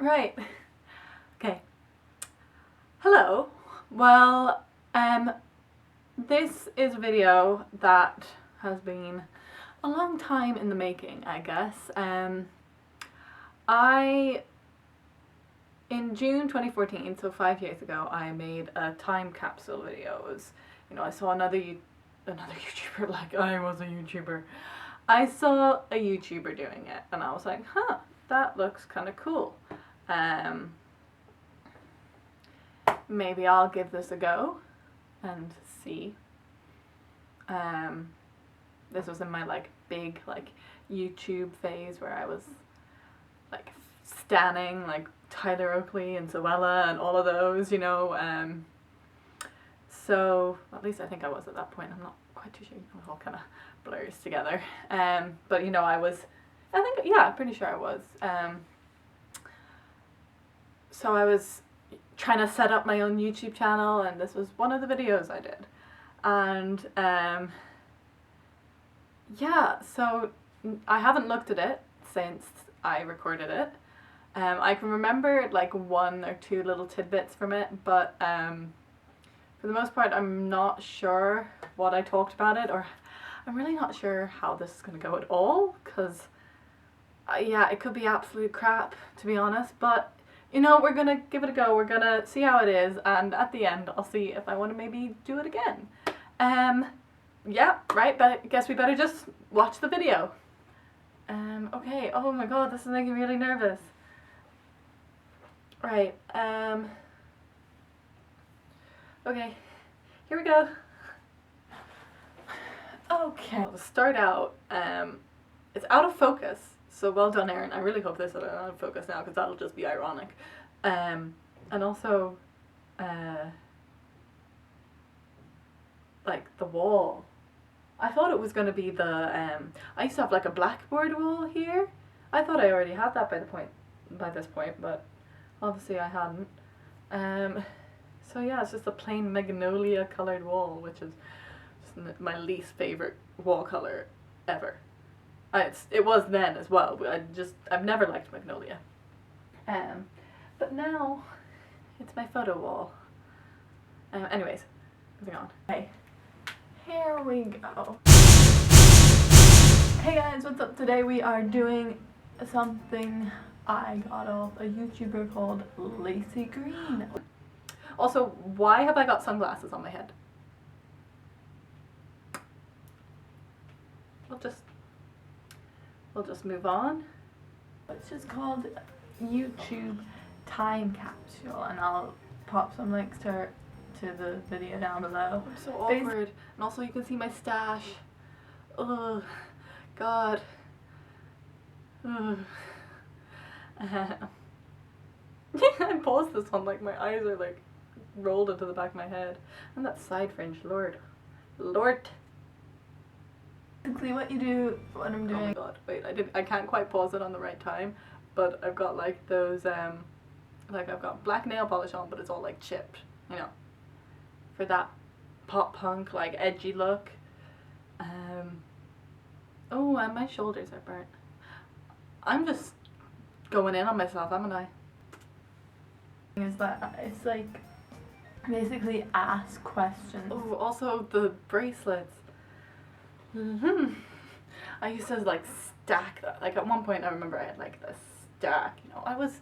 Right. Okay. Hello. Well, this is a video that has been a long time in the making, I guess. In June 2014, so 5 years ago, I made a time capsule video. It was, I saw another YouTuber, like I was a YouTuber. I saw a YouTuber doing it and I was like, huh, that looks kind of cool. Maybe I'll give this a go and see. This was in my big YouTube phase where I was stanning Tyler Oakley and Zoella and all of those, so at least I think I was at that point. I'm not quite too sure. It all kind of blurs together. But pretty sure I was. So I was trying to set up my own YouTube channel, and this was one of the videos I did. And so I haven't looked at it since I recorded it. I can remember one or two little tidbits from it, but for the most part I'm not sure what I talked about it, or I'm really not sure how this is going to go at all, because it could be absolute crap, to be honest, but we're going to give it a go. We're going to see how it is, and at the end I'll see if I want to maybe do it again. Right, but I guess we better just watch the video. Okay, oh my god, this is making me really nervous. Right, okay, here we go. Okay, to start out, it's out of focus, so well done, Erin. I really hope this is out of focus now, because that'll just be ironic. And also, the wall. I thought it was going to be the, I used to have a blackboard wall here. I thought I already had that by this point, but obviously I hadn't. So yeah, it's just a plain magnolia colored wall, which is just my least favorite wall color ever. It was then as well, but I've never liked magnolia. But now it's my photo wall. Anyways, moving on. Okay, here we go. Hey guys, what's up? Today we are doing something I got off a YouTuber called Lacy Green. Also, why have I got sunglasses on my head? We'll just move on. It's just called YouTube Time Capsule, and I'll pop some links to the video down below. I'm so awkward. And also you can see my stash. Ugh. God. Ugh. I paused this one, my eyes are rolled into the back of my head. And that side fringe, Lord. Basically what you do, what I'm doing. Oh my god, wait, I can't quite pause it on the right time, but I've got those, I've got black nail polish on, but it's all chipped, for that pop punk, edgy look. Oh, and my shoulders are burnt. I'm just going in on myself, haven't I? Is that it's basically ask questions. Oh, also the bracelets. I used to stack that. At one point I remember I had the stack, I was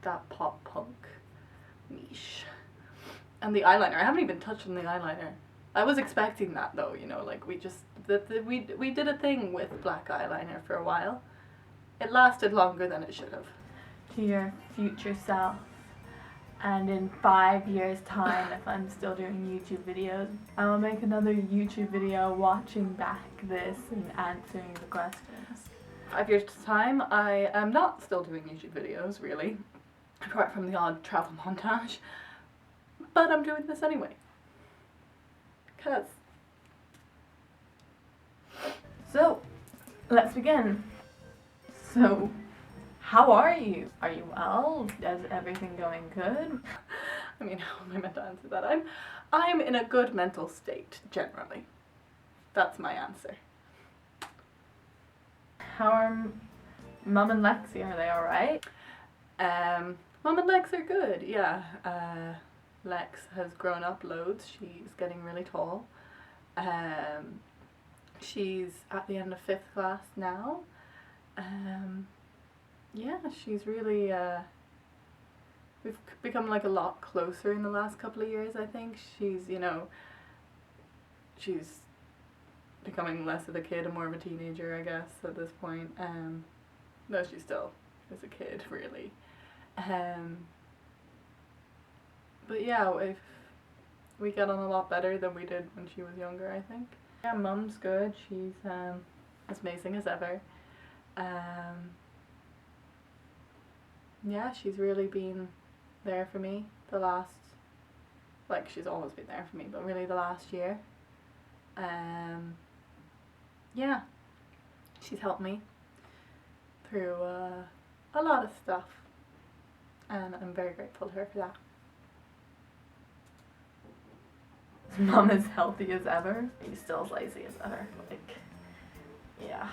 that pop punk niche. And the eyeliner, I haven't even touched on the eyeliner. I was expecting that though, we did a thing with black eyeliner for a while. It lasted longer than it should have. To your future self, and in 5 years time, if I'm still doing YouTube videos, I will make another YouTube video watching back this and answering the questions. 5 years time, I am not still doing YouTube videos, really, apart from the odd travel montage, but I'm doing this anyway. So, let's begin. So, how are you? Are you well? Is everything going good? I mean, how am I meant to answer that? I'm in a good mental state, generally. That's my answer. How are Mum and Lexi? Are they alright? Mum and Lex are good, yeah. Lex has grown up loads. She's getting really tall. She's at the end of 5th class now. Yeah, she's really, we've become like a lot closer in the last couple of years, I think. She's, you know, she's becoming less of a kid and more of a teenager, I guess, at this point. No, she still is a kid, really. But yeah, we get on a lot better than we did when she was younger, I think. Yeah, Mum's good. She's as amazing as ever. Yeah, she's really been there for me the last, like, she's always been there for me, but really the last year. Yeah, she's helped me through a lot of stuff, and I'm very grateful to her for that. Mum is healthy as ever. He's still as lazy as ever. Like, yeah.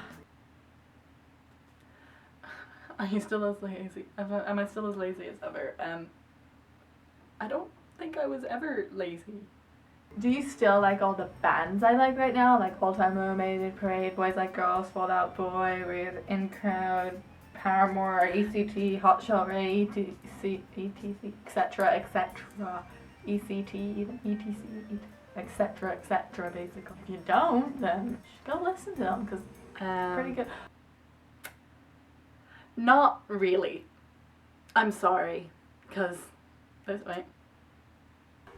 Are you still as lazy? Am I still as lazy as ever? I don't think I was ever lazy. Do you still like all the bands I like right now? Like All Time Low, Mayday Parade, Boys Like Girls, Fall Out Boy, with In Crowd, Paramore, ECT, Hot Shot Ray, ETC, etc., etc., ECT, ETC, etc., etc., basically. If you don't, then you should go listen to them, because pretty good. Not really. I'm sorry, because this way.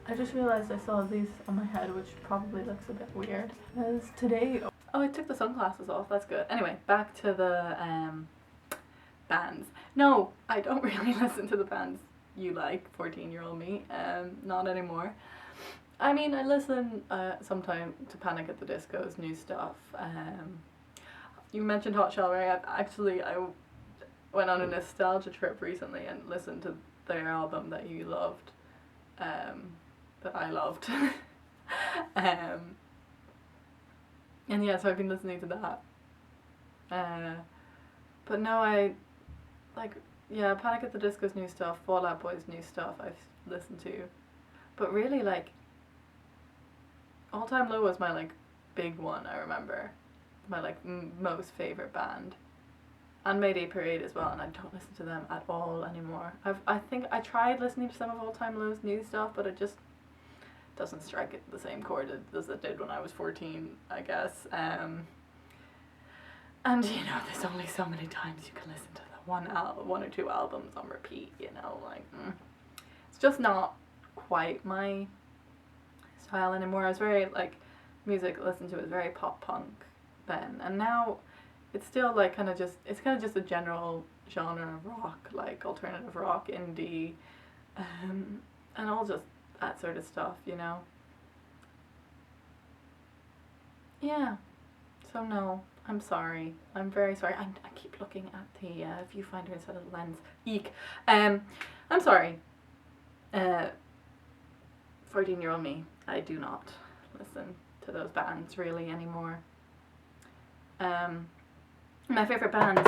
I just realised I saw these on my head, which probably looks a bit weird. Because today... Oh, I took the sunglasses off, that's good. Anyway, back to the bands. No, I don't really listen to the bands you like, 14-year-old me. Not anymore. I mean, I listen sometime to Panic at the Disco's new stuff. You mentioned Hot Shell Ray. I went on a nostalgia trip recently and listened to their album that you loved. That I loved. And yeah, so I've been listening to that. But no, I like, yeah, Panic at the Disco's new stuff, Fall Out Boy's new stuff I've listened to. But really, like, All Time Low was my, like, big one, I remember. My, like, most favourite band. And Mayday Parade as well, and I don't listen to them at all anymore. I think I tried listening to some of All Time Low's new stuff, but it just doesn't strike it the same chord as it did when I was 14, I guess. And you know, there's only so many times you can listen to the one or two albums on repeat, you know, like, it's just not quite my style anymore. I was very, like, music I listened to was very pop punk then, and now it's still like it's kind of just a general genre of rock, like alternative rock, indie, and all just that sort of stuff, you know. Yeah, so no, I'm sorry. I'm very sorry. I keep looking at the viewfinder instead of the lens. Eek. I'm sorry. 14-year-old me, I do not listen to those bands really anymore. My favourite bands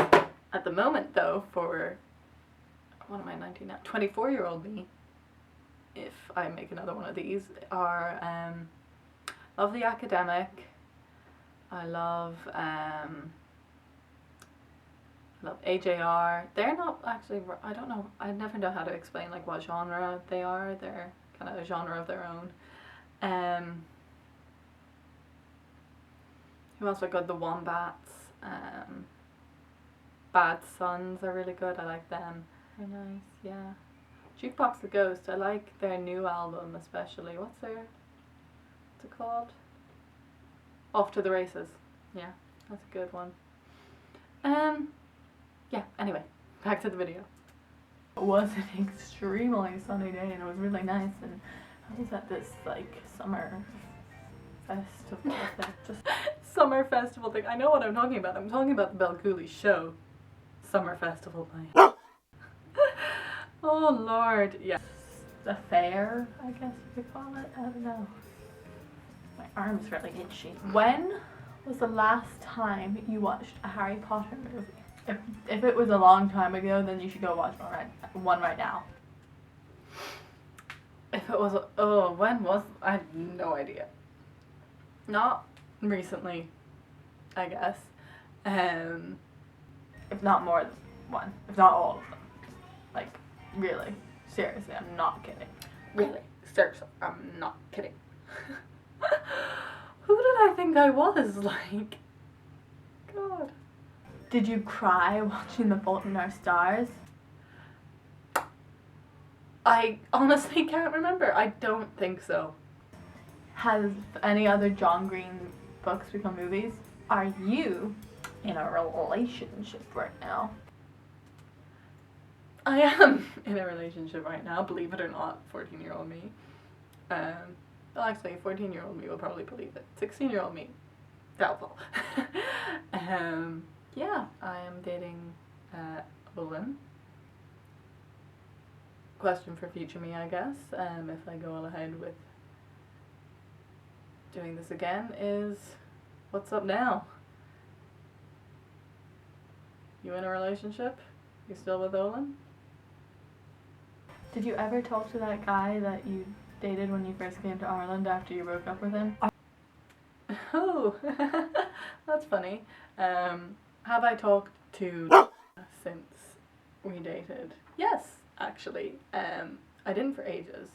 at the moment, though, for, what am I, 19 now? 24-year-old me, if I make another one of these, are love The Academic. I love AJR. They're not actually, I don't know, I never know how to explain like what genre they are. They're kind of a genre of their own. Who else I got? The Wombats. Bad Sons are really good. I like them. Very nice, yeah. Jukebox the Ghost. I like their new album especially. What's it called? Off to the Races. Yeah, that's a good one. Yeah, anyway, back to the video. It was an extremely sunny day and it was really nice, and I was at this like summer festival thing. Just summer festival thing. I know what I'm talking about. I'm talking about the Belcooley show. Summer festival thing. Oh Lord, yeah. The fair, I guess you could call it. I don't know. My arm's really itchy. When was the last time you watched a Harry Potter movie? If it was a long time ago, then you should go watch one right now. If it was, when was, I have no idea. Not recently, I guess. If not more than one, if not all of them. Like, really, seriously, I'm not kidding. Really, seriously, I'm not kidding. Who did I think I was? Like, God. Did you cry watching The Fault in Our Stars? I honestly can't remember. I don't think so. Has any other John Green books become movies? Are you in a relationship right now? I am in a relationship right now, believe it or not, 14-year-old me. Well, actually, 14-year-old me will probably believe it. 16-year-old me, doubtful. Yeah, I am dating Olin. Question for future me, I guess, if I go ahead with doing this again, is what's up now? You in a relationship? You still with Olin? Did you ever talk to that guy that you dated when you first came to Ireland after you broke up with him? Oh, that's funny. Have I talked to since we dated? Yes, actually. I didn't for ages.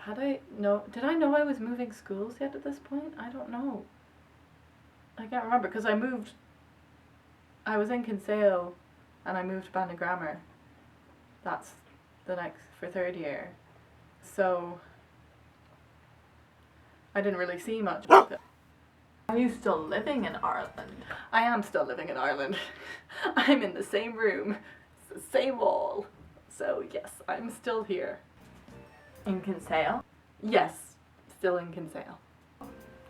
Did I know I was moving schools yet at this point? I don't know. I can't remember because I was in Kinsale and I moved to Bandagrammar. That's for third year. So I didn't really see much of it. Are you still living in Ireland? I am still living in Ireland. I'm in the same room, it's the same wall. So yes, I'm still here. In Kinsale? Yes, still in Kinsale.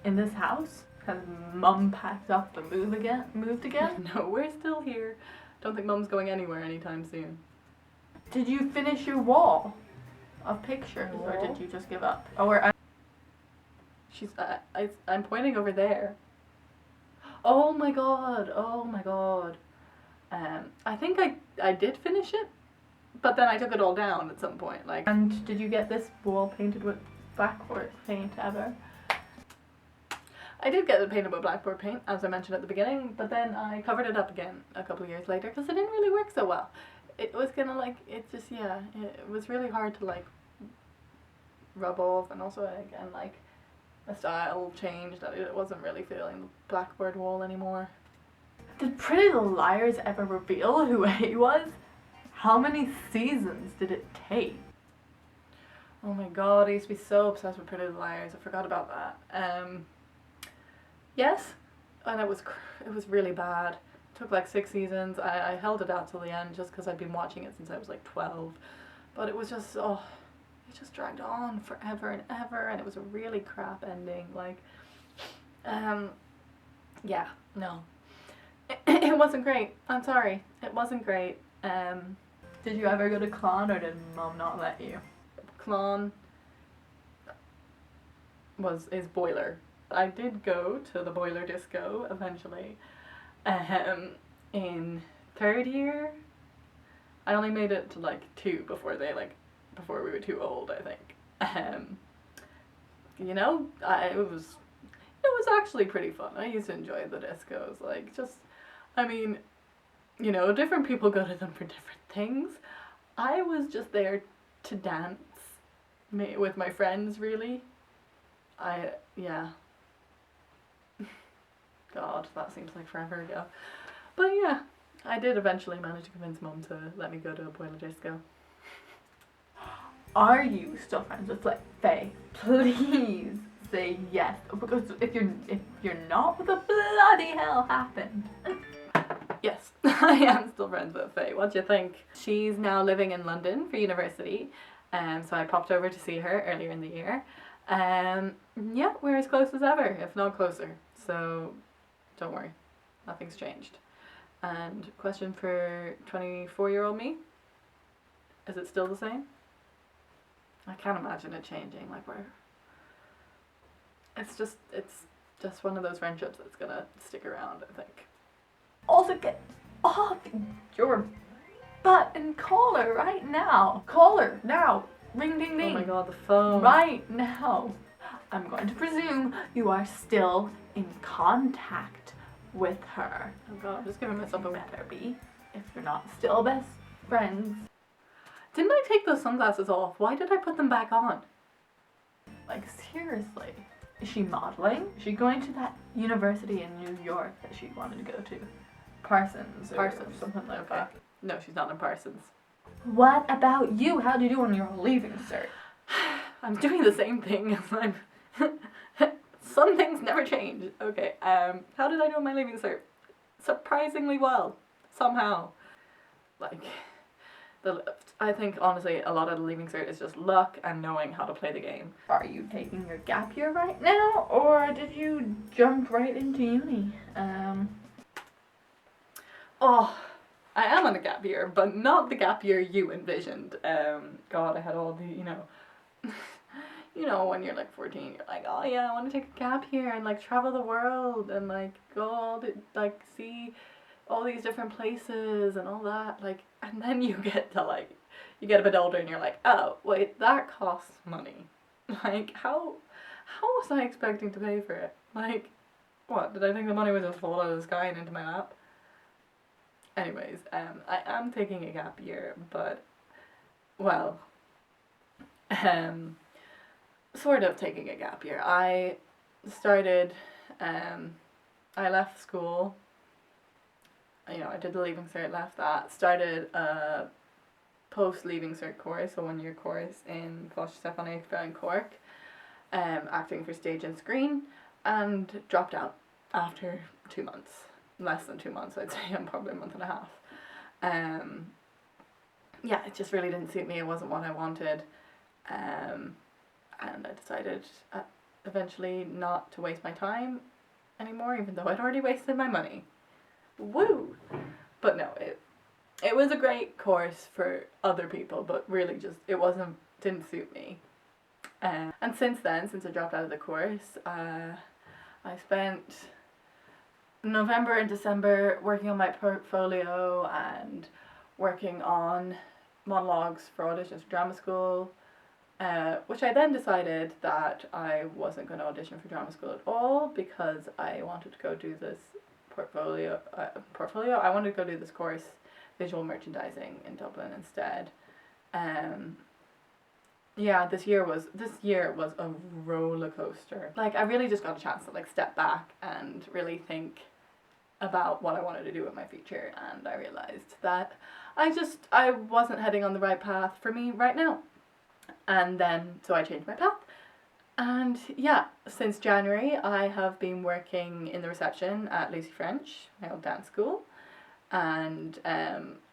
In this house? Has Mum packed up and moved again? No, we're still here. Don't think Mum's going anywhere anytime soon. Did you finish your wall of pictures, or did you just give up? I'm pointing over there. Oh my god, oh my god. I think I did finish it, but then I took it all down at some point. And did you get this wall painted with blackboard paint ever? I did get it painted with blackboard paint, as I mentioned at the beginning, but then I covered it up again a couple of years later because it didn't really work so well. It was gonna it was really hard to rub off, and also again the style changed, that it wasn't really feeling the blackboard wall anymore. Did Pretty Little Liars ever reveal who A was? How many seasons did it take? Oh my god, I used to be so obsessed with Pretty Little Liars. I forgot about that. Yes, and it was really bad. It took 6 seasons. I held it out till the end just because I'd been watching it since I was 12. But it was just, it just dragged on forever and ever, and it was a really crap ending. Yeah, no. It wasn't great. I'm sorry. It wasn't great. Did you ever go to Clon, or did Mum not let you? Clon is Boiler. I did go to the Boiler Disco eventually. In third year, I only made it to 2 before we were too old, I think. It was actually pretty fun. I used to enjoy the discos. Different people go to them for different things. I was just there to dance with my friends, really. God, that seems like forever ago. But yeah, I did eventually manage to convince Mum to let me go to a Boiler Disco. Are you still friends with Faye? Please say yes, because if you're not, what the bloody hell happened? Yes, I am still friends with Faye. What do you think? She's now living in London for university, so I popped over to see her earlier in the year. Yeah, we're as close as ever, if not closer. So don't worry, nothing's changed. And question for 24-year-old me: is it still the same? I can't imagine it changing. just one of those friendships that's gonna stick around, I think. Also, get off your butt and call her right now. Call her now. Ring ding ding. Oh my god, the phone. Right now. I'm going to presume you are still in contact with her. Oh god, I'm just giving myself a Better be, if you're not still best friends. Didn't I take those sunglasses off? Why did I put them back on? Like, seriously. Is she modeling? Is she going to that university in New York that she wanted to go to? Parsons or something like that. No, she's not in Parsons. What about you? How do you do on your leaving cert? I'm doing the same thing as I'm... Some things never change. Okay, how did I do on my leaving cert? Surprisingly well. Somehow. Like, I think, honestly, a lot of the leaving cert is just luck and knowing how to play the game. Are you taking your gap year right now, or did you jump right into uni? Oh, I am on a gap year, but not the gap year you envisioned. God, I had all the, you know, when you're like 14, you're like, oh yeah, I want to take a gap year and like travel the world and like go all the, like see all these different places and all that. Like, and then you get to like, you get a bit older and you're like, oh wait, that costs money. Like, how was I expecting to pay for it? Like, what, did I think the money would just fall out of the sky and into my lap? Anyways, I am taking a gap year, but, well, sort of taking a gap year. I started, I left school, you know, I did the leaving cert, left that, started a post-leaving cert course, a 1-year course in Costa Stefani in Cork, acting for stage and screen, and dropped out after 2 months. Less than 2 months, I'd say. I'm probably a month and a half. Yeah, it just really didn't suit me. It wasn't what I wanted. And I decided eventually not to waste my time anymore, even though I'd already wasted my money. Woo! But no, it was a great course for other people, but really just, didn't suit me. And since then, since I dropped out of the course, I spent November and December working on my portfolio and working on monologues for auditions for drama school, which I then decided that I wasn't going to audition for drama school at all because I wanted to go do this portfolio. I wanted to go do this course, visual merchandising, in Dublin instead. Yeah, this year was a roller coaster. Like, I really just got a chance to like step back and really think about what I wanted to do with my future, and I realized that I wasn't heading on the right path for me right now. And then so I changed my path. And yeah, since January I have been working in the reception at Lucy French, my old dance school. And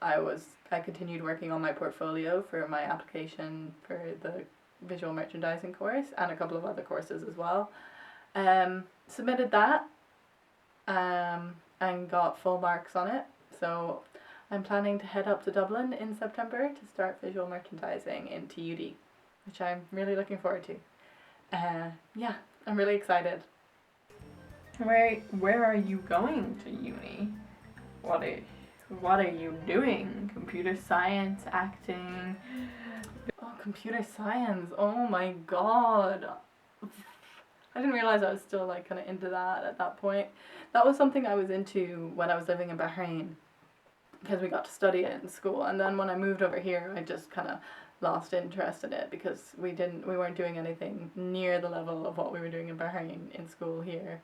I continued working on my portfolio for my application for the visual merchandising course and a couple of other courses as well. Submitted that and got full marks on it. So I'm planning to head up to Dublin in September to start visual merchandising in TUD, which I'm really looking forward to. Yeah, I'm really excited. Where are you going to uni? What are you doing? Computer science, acting? Oh, computer science. Oh my god. I didn't realize I was still like kind of into that at that point. That was something I was into when I was living in Bahrain, because we got to study it in school. And then when I moved over here, I just kind of lost interest in it because we weren't doing anything near the level of what we were doing in Bahrain in school here.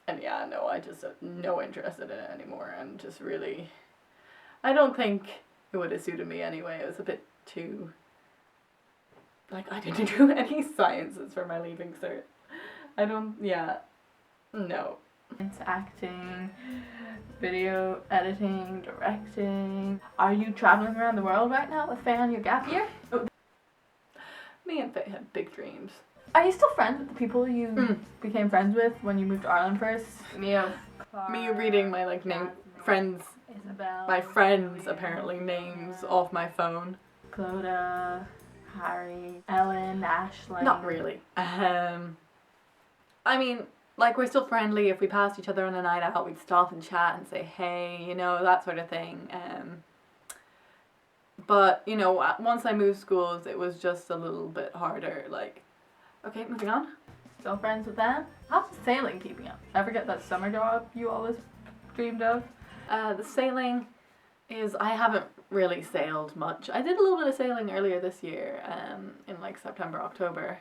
And yeah, no, I just have no interest in it anymore, and just really, I don't think it would have suited me anyway. It was a bit too, like, I didn't do any sciences for my leaving cert. No. It's acting, video editing, directing. Are you traveling around the world right now with Faye on your gap year? Me and Faye had big dreams. Are you still friends with the people you became friends with when you moved to Ireland first? Me reading my like name friends. Isabel. My friends apparently names off my phone. Clodagh, Harry, Ellen, Ashley. Not really. I mean, like, we're still friendly. If we passed each other on a night out, we'd stop and chat and say, hey, you know, that sort of thing. But, you know, once I moved schools, it was just a little bit harder. Like, okay, moving on. Still friends with them? How's the sailing keeping up? Ever get that summer job you always dreamed of? The sailing is, I haven't really sailed much. I did a little bit of sailing earlier this year, in like September, October,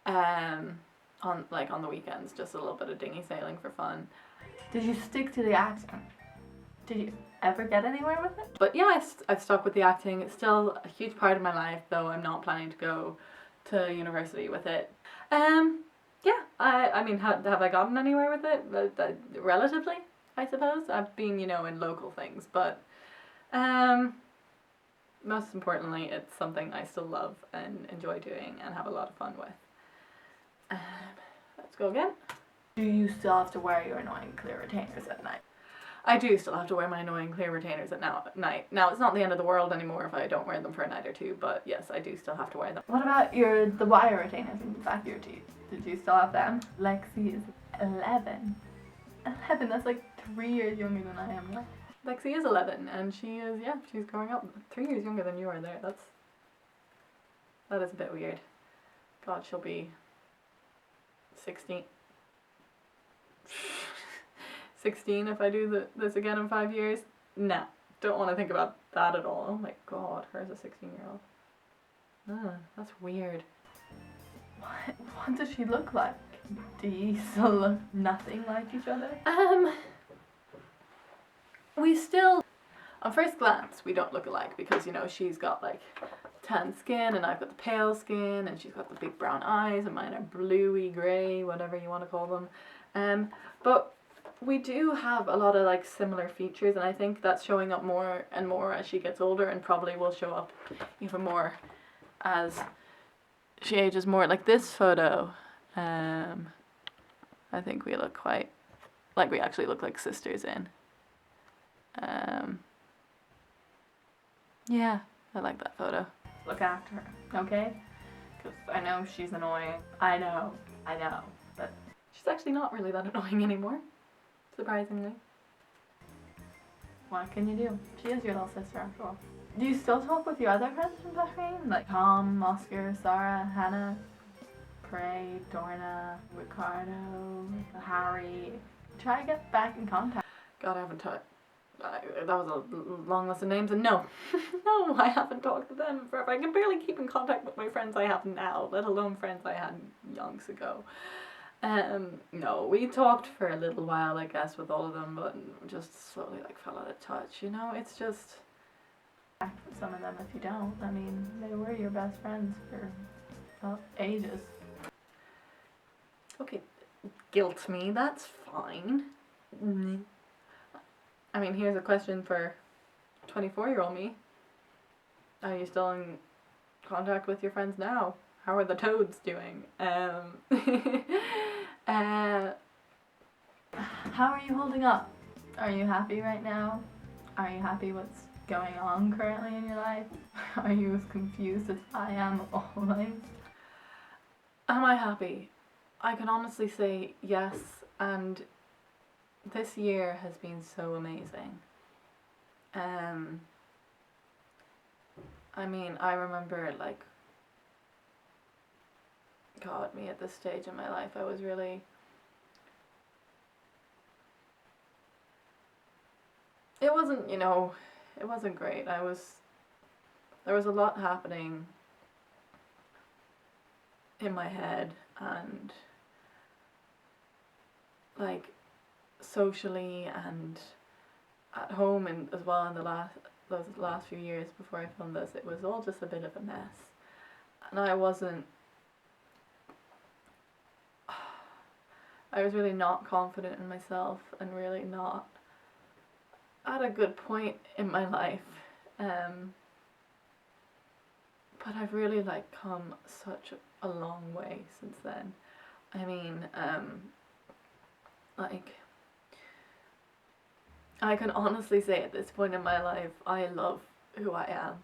on the weekends, just a little bit of dinghy sailing for fun. Did you stick to the acting? Did you ever get anywhere with it? But yeah, I've stuck with the acting. It's still a huge part of my life, though I'm not planning to go to university with it. Yeah, I mean, have I gotten anywhere with it? Relatively, I suppose. I've been, you know, in local things, but most importantly, it's something I still love and enjoy doing and have a lot of fun with. Let's go again. Do you still have to wear your annoying clear retainers at night? I do still have to wear my annoying clear retainers at night. Now, it's not the end of the world anymore if I don't wear them for a night or two, but yes, I do still have to wear them. What about the wire retainers in the back of your teeth? Did you still have them? Lexi is 11. 11, that's like 3 years younger than I am. Lexi is 11, and she's growing up 3 years younger than you are there. That is a bit weird. God, she'll be 16. 16 if I do this again in 5 years. Nah, don't want to think about that at all. Oh my god, her as a 16-year-old. That's weird. What does she look like? Do you still look nothing like each other? We still, on first glance, we don't look alike because, you know, she's got like tan skin and I've got the pale skin and she's got the big brown eyes and mine are bluey grey, whatever you want to call them. But we do have a lot of like similar features, and I think that's showing up more and more as she gets older, and probably will show up even more as she ages more. Like this photo, I think we look quite like we actually look like sisters in. Yeah, I like that photo. Look after her, okay? Because I know she's annoying. I know, but She's actually not really that annoying anymore, surprisingly. what can you do? She is your little sister after all. Do you still talk with your other friends from Bahrain? Like Tom, Oscar, Sarah, Hannah, Prey, Dorna, Ricardo, Harry. Try to get back in contact. God, I haven't talked. That was a long list of names, and no, no, I haven't talked to them forever. I can barely keep in contact with my friends I have now, let alone friends I had yonks ago. No, we talked for a little while, I guess, with all of them, but just slowly like fell out of touch. You know, it's just. With some of them, if you don't, I mean, they were your best friends for ages. Okay, guilt me. That's fine. I mean, here's a question for 24-year-old me. Are you still in contact with your friends now? How are the toads doing? How are you holding up? Are you happy right now? Are you happy what's going on currently in your life? Are you as confused as I am always? Am I happy? I can honestly say yes, and this year has been so amazing. I mean, I remember, like, God, me at this stage in my life, I was really. It wasn't, you know, it wasn't great. There was a lot happening in my head, and like socially and at home, and as well in those last few years before I filmed this, it was all just a bit of a mess, and I was really not confident in myself and really not at a good point in my life. But I've really like come such a long way since then. I mean, like, I can honestly say at this point in my life, I love who I am.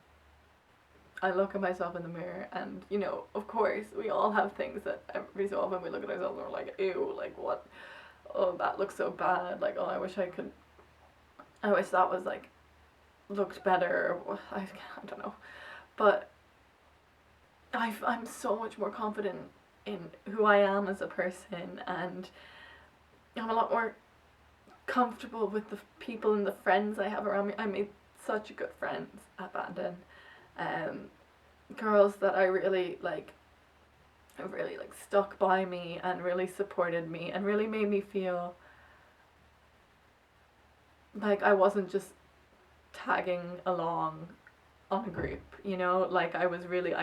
I look at myself in the mirror and, you know, of course, we all have things that every so often we look at ourselves and we're like, ew, like what? Oh, that looks so bad. Like, oh, I wish that was like, looked better. Or, I don't know. But I'm so much more confident in who I am as a person, and I'm a lot more comfortable with the people and the friends I have around me. I made such good friends at Bandon. Girls that I really like, have really like stuck by me and really supported me and really made me feel like I wasn't just tagging along on a group, you know, like I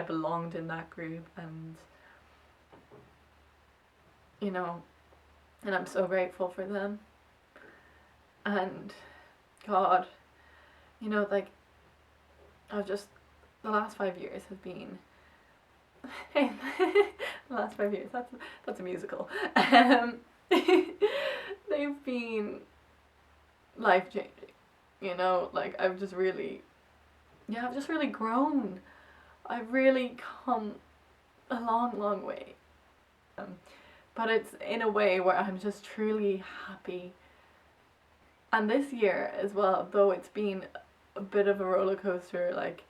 belonged in that group, and you know, and I'm so grateful for them. And God, you know, like the last 5 years have been the last 5 years, that's a musical. They've been life changing, you know, like I've just really grown. I've really come a long way. But it's in a way where I'm just truly happy. And this year as well, though it's been a bit of a roller coaster, like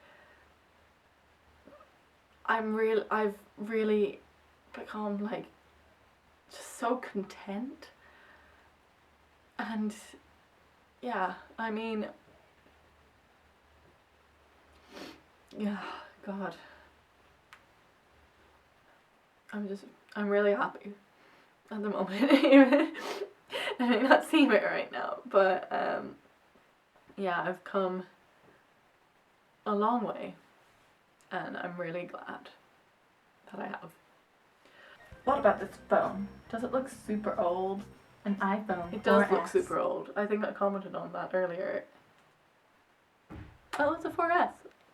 I've really become like just so content. And yeah, I mean, yeah, God, I'm really happy at the moment. I may not seem it right now, but yeah, I've come a long way, and I'm really glad that I have. What about this phone? Does it look super old? An iPhone. It does look 4S. super old. I think I commented on that earlier. Oh, it's a 4S.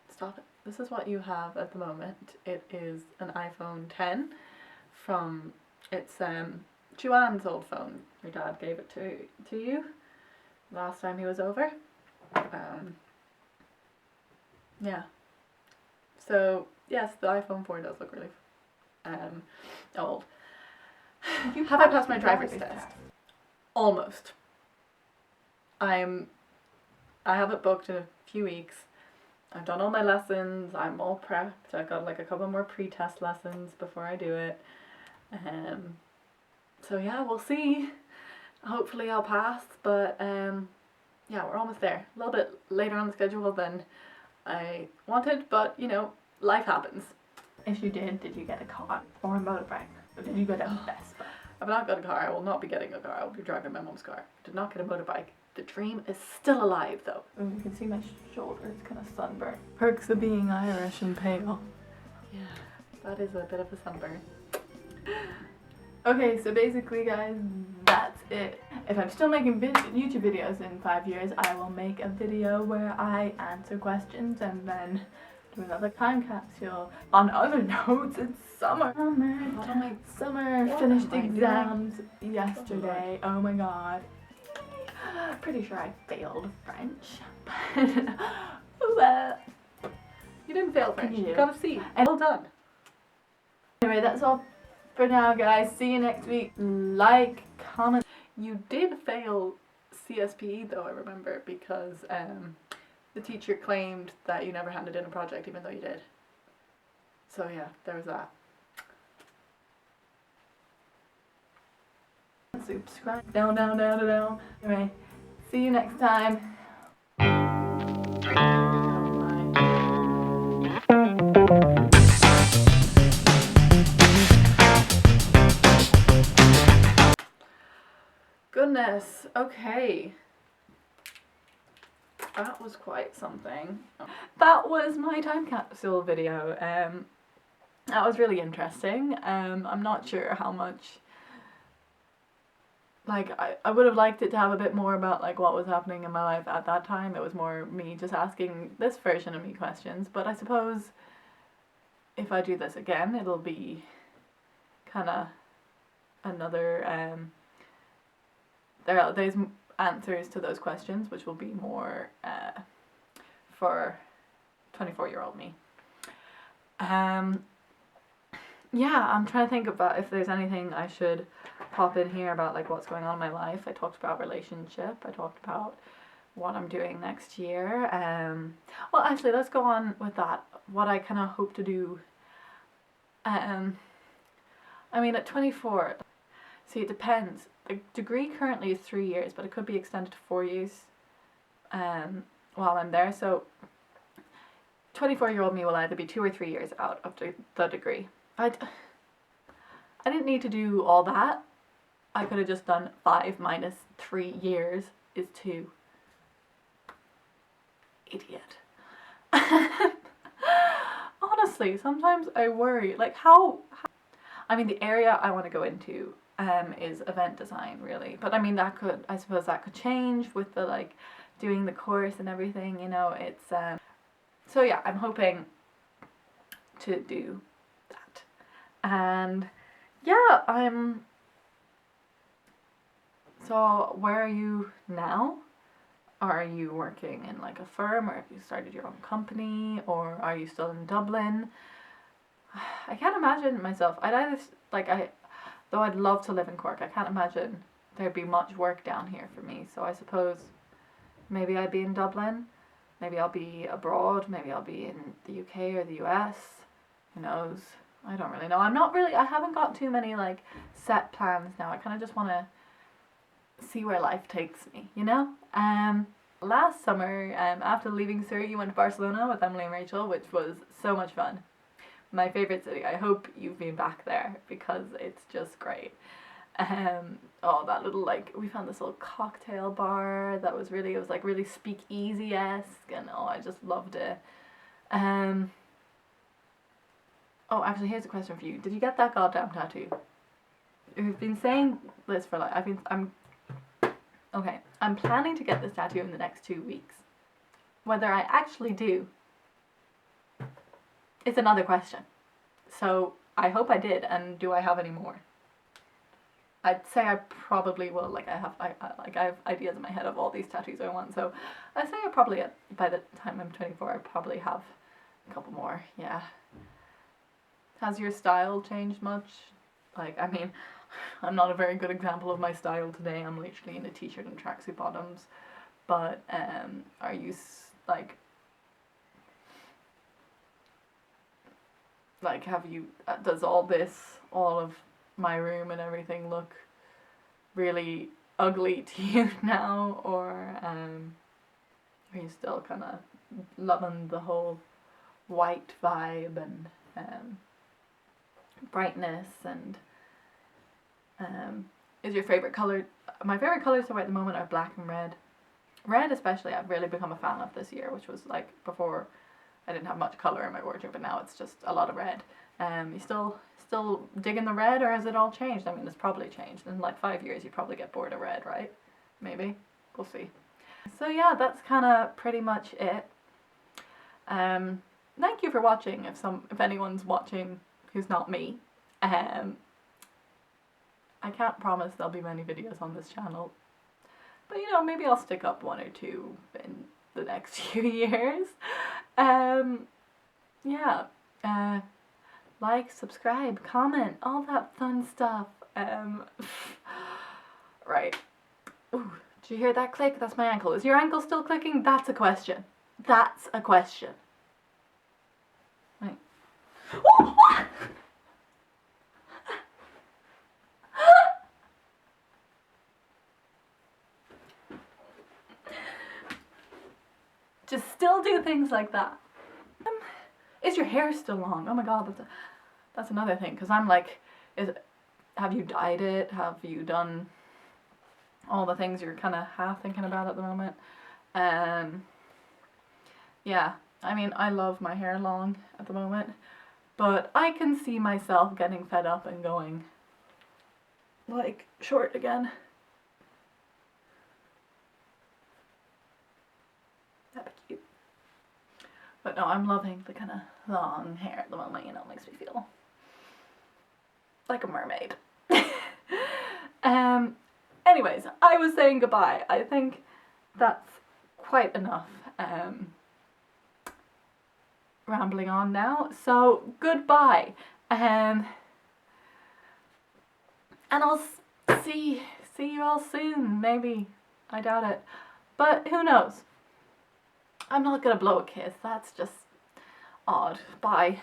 Stop it. This is what you have at the moment. It is an iPhone 10 from, it's Juan's old phone. Your dad gave it to you last time he was over. Yeah. So yes, the iPhone 4 does look really old. Have I passed my driver's test? Almost. I have it booked in a few weeks. I've done all my lessons. I'm all prepped. I've got like a couple more pre-test lessons before I do it. So yeah, we'll see. Hopefully I'll pass, but yeah, we're almost there. A little bit later on the schedule than I wanted, but you know, life happens. If you did you get a car or a motorbike? Or did you go down Vespa? I've not got a car. I will not be getting a car. I will be driving my mum's car. Did not get a motorbike. The dream is still alive though. Oh, you can see my shoulder. It's kind of sunburned. Perks of being Irish and pale. Yeah, that is a bit of a sunburn. Okay, so basically guys, that's it. If I'm still making YouTube videos in 5 years, I will make a video where I answer questions and then do another time capsule. On other notes, it's summer. Summer. Finished exams yesterday. Oh my god. Pretty sure I failed French. Well, You didn't fail French. You You got a C. Well done. anyway, that's all for now, guys. See you next week. Like, comment. You did fail CSPE though, I remember, because the teacher claimed that you never handed in a project even though you did. So yeah, there was that. Subscribe. Down. Anyway, see you next time. Goodness, okay. That was quite something. That was my time capsule video. That was really interesting. I'm not sure how much, like, I would have liked it to have a bit more about like what was happening in my life at that time. It was more me just asking this version of me questions, but I suppose if I do this again, it'll be kind of another there's answers to those questions, which will be more for 24-year-old me. Yeah, I'm trying to think about if there's anything I should pop in here about like what's going on in my life. I talked about relationship. I talked about what I'm doing next year. Well, actually, let's go on with that. What I kind of hope to do. I mean, at 24, see, it depends. The degree currently is 3 years, but it could be extended to 4 years. While I'm there, so 24-year-old me will either be 2 or 3 years out of the degree. I didn't need to do all that. I could have just done 5 minus 3 years is 2. Idiot. Honestly, sometimes I worry, like how I mean, the area I want to go into is event design, really. But I mean, I suppose that could change with the like doing the course and everything, you know. It's so yeah, I'm hoping to do that. And yeah, so where are you now? Are you working in like a firm, or have you started your own company, or are you still in Dublin? I can't imagine myself. Though I'd love to live in Cork, I can't imagine there'd be much work down here for me. So I suppose maybe I'd be in Dublin. Maybe I'll be abroad. Maybe I'll be in the UK or the US. Who knows? I don't really know. I haven't got too many like set plans now. I kind of just want to see where life takes me, you know? Last summer, after leaving Surrey, you went to Barcelona with Emily and Rachel, which was so much fun. My favourite city. I hope you've been back there because it's just great. Oh, that little like we found this little cocktail bar that was really speakeasy-esque, and oh, I just loved it. Oh, actually, here's a question for you. Did you get that goddamn tattoo? We've been saying this for like I'm planning to get this tattoo in the next 2 weeks. Whether I actually do is another question. So I hope I did, and do I have any more? I'd say I probably will. Like I have ideas in my head of all these tattoos I want. So I say I probably by the time I'm 24, I probably have a couple more. Yeah. Has your style changed much? Like, I mean, I'm not a very good example of my style today. I'm literally in a t-shirt and tracksuit bottoms. But are you have you, does all of my room and everything look really ugly to you now, or are you still kind of loving the whole white vibe and brightness, and is your favorite color? My favorite colors at the moment are black and red. Red especially I've really become a fan of this year, which was like before I didn't have much color in my wardrobe, but now it's just a lot of red. You still digging the red, or has it all changed? I mean, it's probably changed. In like 5 years you probably get bored of red, right? Maybe. We'll see. So yeah, that's kind of pretty much it. Thank you for watching, if anyone's watching who's not me. I can't promise there'll be many videos on this channel, but you know, maybe I'll stick up 1 or 2 in the next few years. Yeah. Like, subscribe, comment, all that fun stuff. Right. Ooh, did you hear that click? That's my ankle. Is your ankle still clicking? That's a question. That's a question. Right. Oh, what? Just still do things like that. Is your hair still long? Oh my god, that's another thing. Because I'm like, have you dyed it? Have you done all the things you're kind of half thinking about at the moment? Yeah, I mean, I love my hair long at the moment, but I can see myself getting fed up and going like short again. That'd be cute. But no, I'm loving the kind of long hair at the moment, you know, it makes me feel like a mermaid. Anyways, I was saying goodbye. I think that's quite enough. rambling on now. So goodbye. And I'll see you all soon. Maybe. I doubt it. But who knows? I'm not gonna blow a kiss. That's just odd. Bye.